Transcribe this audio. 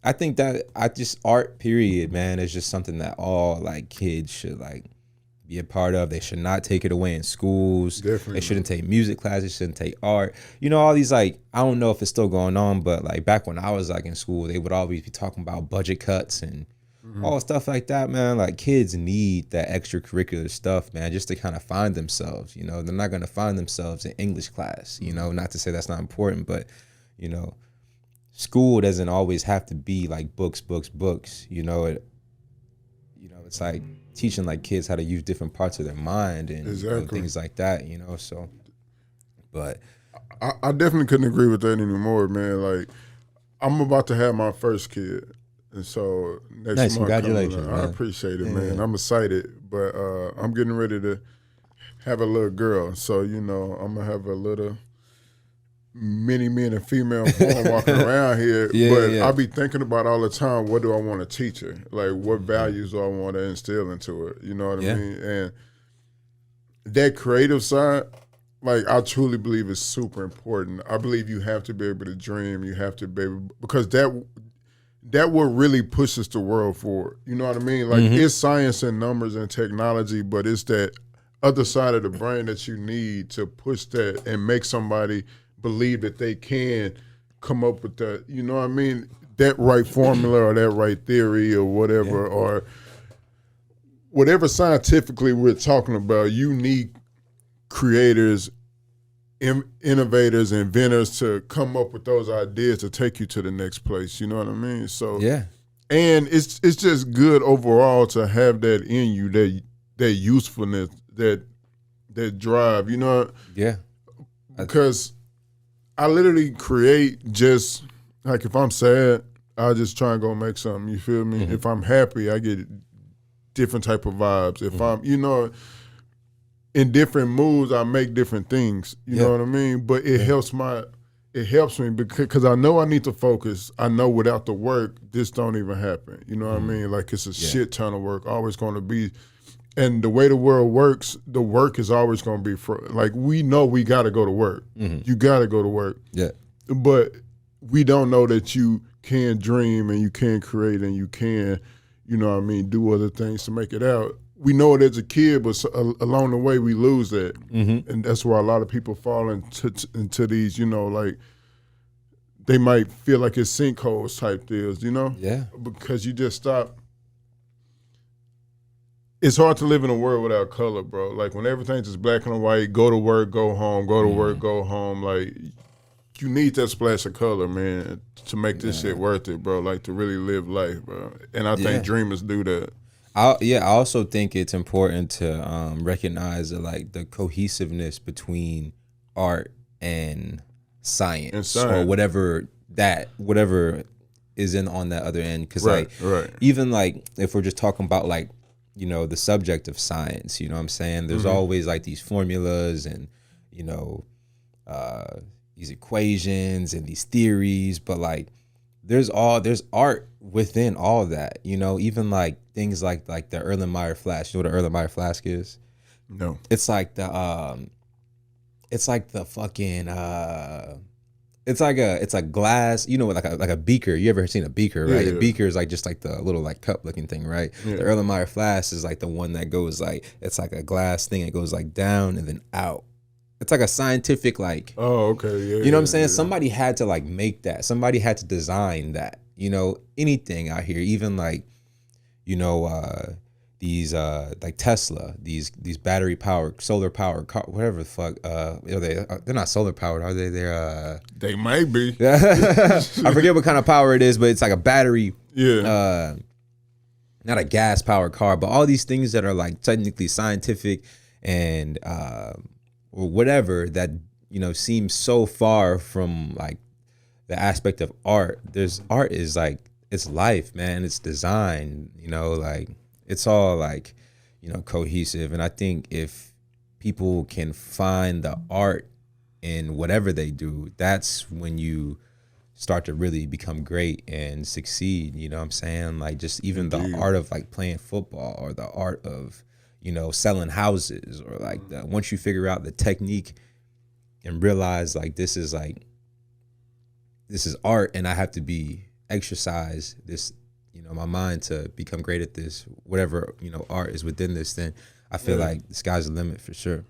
I think that art period, man, is just something that all like kids should like be a part of. They should not take it away in schools. Definitely. They shouldn't take music classes, shouldn't take art. You know, all these like, I don't know if it's still going on, but like back when I was like in school, they would always be talking about budget cuts and all stuff like that, man. Like kids need that extracurricular stuff, man, just to kind of find themselves. You know, they're not going to find themselves in English class, you know, not to say that's not important, but you know, school doesn't always have to be like books. You know, it's like teaching like kids how to use different parts of their mind and things like that, you know. So, but I definitely couldn't agree with that anymore, man. Like, I'm about to have my first kid, and so next nice, month, congratulations, man. I appreciate it, man. I'm excited, but I'm getting ready to have a little girl, so you know, I'm gonna have a little many men and female form walking around here, I be thinking about all the time, what do I want to teach her? Like, what values do I want to instill into her? You know what I mean? And that creative side, like, I truly believe is super important. I believe you have to be able to dream. You have to be able, because that what really pushes the world forward. You know what I mean? Like, it's science and numbers and technology, but it's that other side of the brain that you need to push that and make somebody believe that they can come up with that, you know what I mean, that right formula or that right theory or whatever, or whatever scientifically we're talking about. You need creators, innovators, inventors to come up with those ideas to take you to the next place, you know what I mean? So and it's just good overall to have that in you, that usefulness, that drive, you know? Because I literally create just, like, if I'm sad, I just try and go make something, you feel me? If I'm happy, I get different type of vibes. If I'm, you know, in different moods, I make different things, you know what I mean? But it helps me because I know I need to focus. I know without the work, this don't even happen, you know what I mean? Like, it's a shit ton of work, always going to be. And the way the world works, the work is always going to be like, we know we got to go to work. You got to go to work. But we don't know that you can dream and you can create and you can, you know what I mean, do other things to make it out. We know it as a kid, but along the way we lose that. And that's why a lot of people fall into these, you know, like, they might feel like it's sinkholes type deals, you know? Because you just stop. It's hard to live in a world without color, bro. Like, when everything's just black and white, go to work, go home, go to work, go home. Like, you need that splash of color, man, to make this shit worth it, bro. Like, to really live life, bro. And I think dreamers do that. I also think it's important to recognize like the cohesiveness between art and science. Or whatever is in on that other end. Because even like if we're just talking about like, you know, the subject of science, you know what I'm saying? There's always like these formulas and, you know, these equations and these theories, but like there's art within all of that, you know, even like things like the Erlenmeyer flask. You know what an Erlenmeyer flask is? No. It's like the fucking it's like glass, you know, like a beaker. You ever seen a beaker, right? A beaker is like just like the little like cup looking thing, right? The Erlenmeyer flask is like the one that goes like, it's like a glass thing. It goes like down and then out. It's like a scientific like. Oh, okay, you know what I'm saying? Somebody had to like make that. Somebody had to design that. You know, anything out here, even like, you know, these like Tesla, these battery powered, solar powered car, whatever the fuck. They're not solar powered, are they? They might be. I forget what kind of power it is, but it's like a battery. Not a gas powered car, but all these things that are like technically scientific and or whatever that, you know, seem so far from like the aspect of art. Art is like, it's life, man. It's design, you know, like it's all like, you know, cohesive. And I think if people can find the art in whatever they do, that's when you start to really become great and succeed. You know what I'm saying? Like just even the art of like playing football or the art of, you know, selling houses or like once you figure out the technique and realize like this is art and I have to be exercise this, my mind to become great at this, whatever, art is within this, then I feel like the sky's the limit for sure.